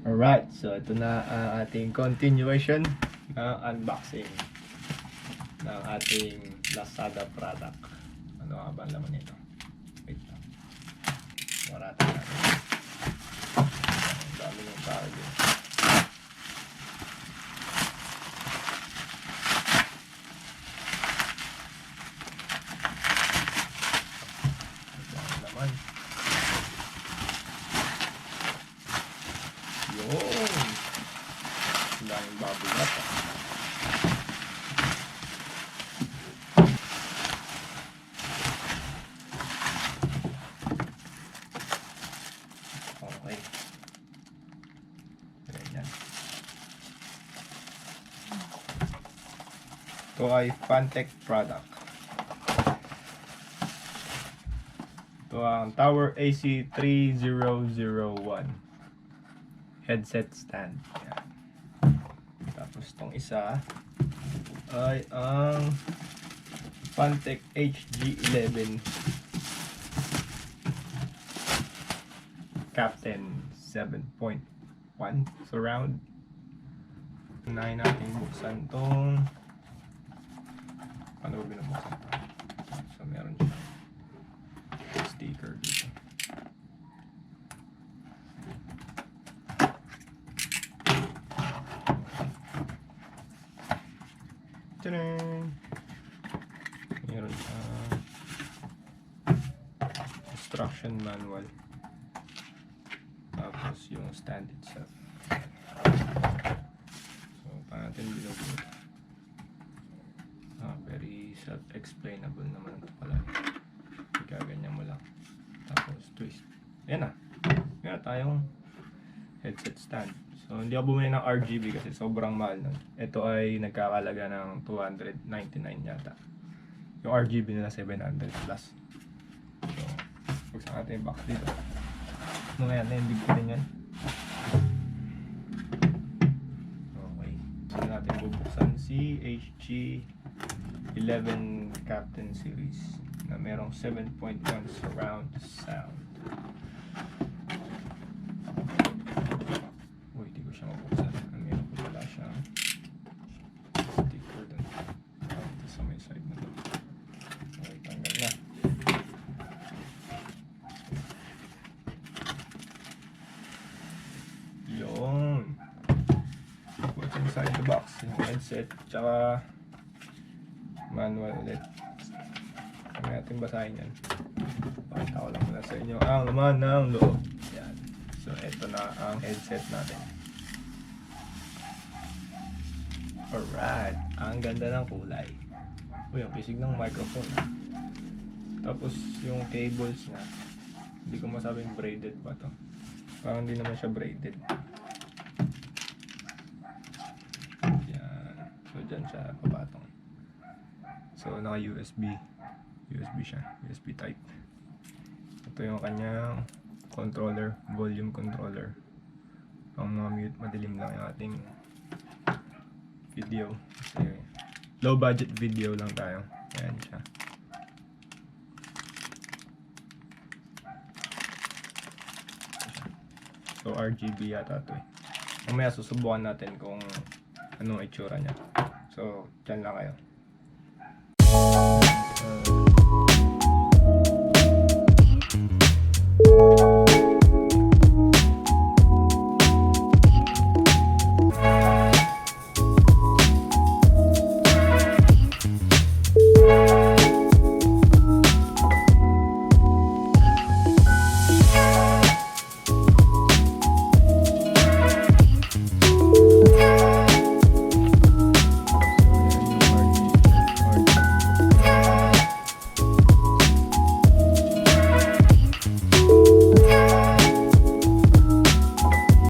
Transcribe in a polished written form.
Alright, so ito na ang ating continuation ng unboxing ng ating LAZADA product. Ano nga ba ang laman nito? Wait lang. Marata natin. Ang dami ng cargo. Ito ang laman. Yun! Daming bubble wrap. Okay. Ganyan. Ito ay Fantech product. Ito ang Tower AC3001 headset stand. Yan. Tapos itong isa ay ang Fantech HG11 Captain 7.1 surround. Unahin natin buksan itong paano ba binubuksan ito? So meron siya sticker dito. Tadaan! Meron siya instruction manual, tapos yung stand itself. So paano natin binubuo? Very self-explainable naman ito pala. Gaganyan mo lang, tapos twist. Yan na, meron tayong headset stand. So hindi ako bumili ng RGB kasi sobrang mahal nun. Ito ay nagkakalaga ng 299 yata. Yung RGB nila 700 plus. So buksan natin yung box dito. Ano nga yan, naindig ko din yan. Okay, so natin bubuksan si HG11 Captain series na merong 7.1 surround sound. Sticker dun sa may side na to. Okay, tanggal na. Yun. What's inside the box? Yung headset, tsaka manual ulit. Kami natin basahin yan. Pakita ko lang muna sa inyo ang laman ng loob. Yan. So ito na ang headset natin. Alright, ang ganda ng kulay. Uy, ang pisig ng microphone. Tapos yung cables niya, hindi ko masabing braided pa to. Parang hindi naman siya braided. Yan. So dyan siya papatong. So naka USB siya, USB type. Ito yung kanyang controller, volume controller. Pang mga mute, madilim lang yung ating video kasi low budget video lang tayo. Ayan siya. So RGB yata ito eh. Mamaya susubukan natin kung anong itsura niya. So dyan lang kayo.